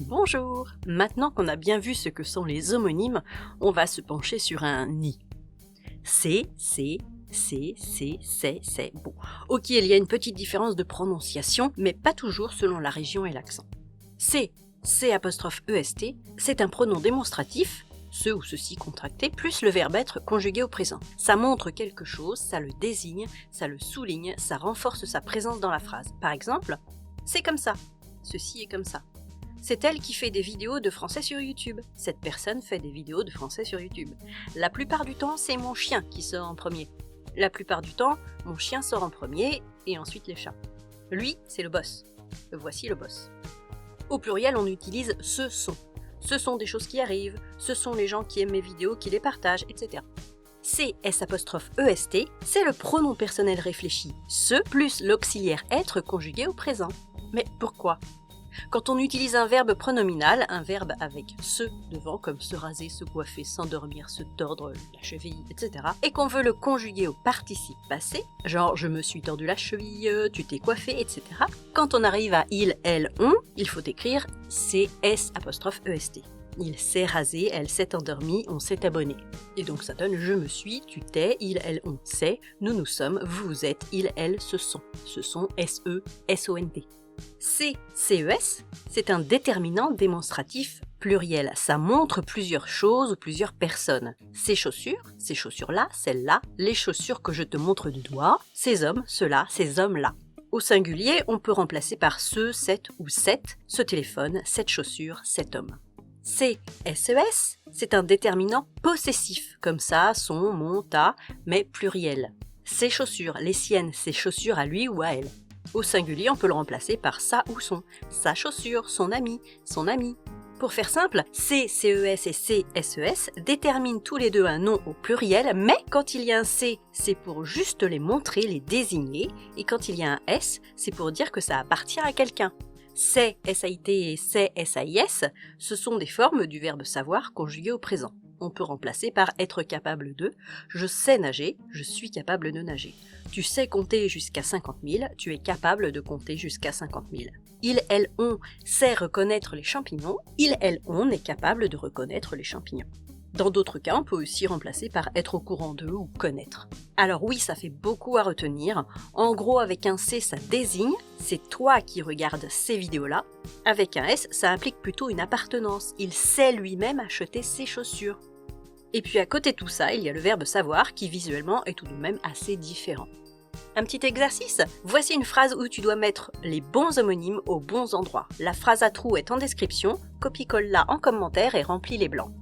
Bonjour! Maintenant qu'on a bien vu ce que sont les homonymes, on va se pencher sur un ni. C'est. Bon, ok, il y a une petite différence de prononciation, mais pas toujours selon la région et l'accent. C'est C''est, c'est un pronom démonstratif, ce ou ceci contracté, plus le verbe être conjugué au présent. Ça montre quelque chose, ça le désigne, ça le souligne, ça renforce sa présence dans la phrase. Par exemple, c'est comme ça, ceci est comme ça. C'est elle qui fait des vidéos de français sur YouTube. Cette personne fait des vidéos de français sur YouTube. La plupart du temps, c'est mon chien qui sort en premier. La plupart du temps, mon chien sort en premier et ensuite les chats. Lui, c'est le boss. Voici le boss. Au pluriel, on utilise ce sont. Ce sont des choses qui arrivent, ce sont les gens qui aiment mes vidéos, qui les partagent, etc. C''est, c'est le pronom personnel réfléchi, ce plus l'auxiliaire être conjugué au présent. Mais pourquoi ? Quand on utilise un verbe pronominal, un verbe avec se devant, comme se raser, se coiffer, s'endormir, se tordre la cheville, etc., et qu'on veut le conjuguer au participe passé, genre je me suis tordu la cheville, tu t'es coiffé, etc., quand on arrive à il, elle, on, il faut écrire C''est. Il s'est rasé, elle s'est endormie, on s'est abonné. Et donc ça donne je me suis, tu t'es, il, elle, on s'est, nous, nous sommes, vous, vous êtes, il, elle, ce sont. Ce sont S-E, S-O-N-T. C''es, c'est un déterminant démonstratif pluriel. Ça montre plusieurs choses ou plusieurs personnes. Ces chaussures-là, celles-là, les chaussures que je te montre du doigt, ces hommes, ceux-là, ces hommes-là. Au singulier, on peut remplacer par ce, cette ou cette, ce téléphone, cette chaussure, cet homme. C''es, c'est un déterminant possessif, comme ça, son, mon, ta, mais pluriel. Ses chaussures, les siennes, ses chaussures à lui ou à elle. Au singulier, on peut le remplacer par sa ou son, sa chaussure, son ami, son ami. Pour faire simple, C''es et C''es déterminent tous les deux un nom au pluriel, mais quand il y a un C, c'est pour juste les montrer, les désigner, et quand il y a un S, c'est pour dire que ça appartient à quelqu'un. C'est, S-A-I-T et c'est, S-A-I-S, ce sont des formes du verbe savoir conjuguées au présent. On peut remplacer par être capable de, je sais nager, je suis capable de nager. Tu sais compter jusqu'à 50 000, tu es capable de compter jusqu'à 50 000. Il, elle, on sait reconnaître les champignons, il, elle, on est capable de reconnaître les champignons. Dans d'autres cas, on peut aussi remplacer par être au courant de ou connaître. Alors oui, ça fait beaucoup à retenir. En gros, avec un C, ça désigne, c'est toi qui regardes ces vidéos-là. Avec un S, ça implique plutôt une appartenance. Il sait lui-même acheter ses chaussures. Et puis à côté de tout ça, il y a le verbe savoir qui visuellement est tout de même assez différent. Un petit exercice ? Voici une phrase où tu dois mettre les bons homonymes aux bons endroits. La phrase à trous est en description, copie-colle-la en commentaire et remplis les blancs.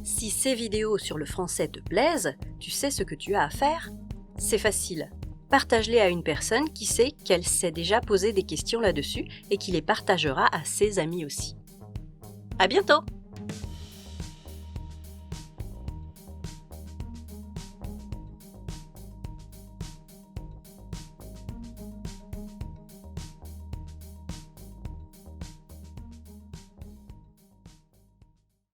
Si ces vidéos sur le français te plaisent, tu sais ce que tu as à faire ? C'est facile. Partage-les à une personne qui sait qu'elle s'est déjà posé des questions là-dessus et qui les partagera à ses amis aussi. À bientôt !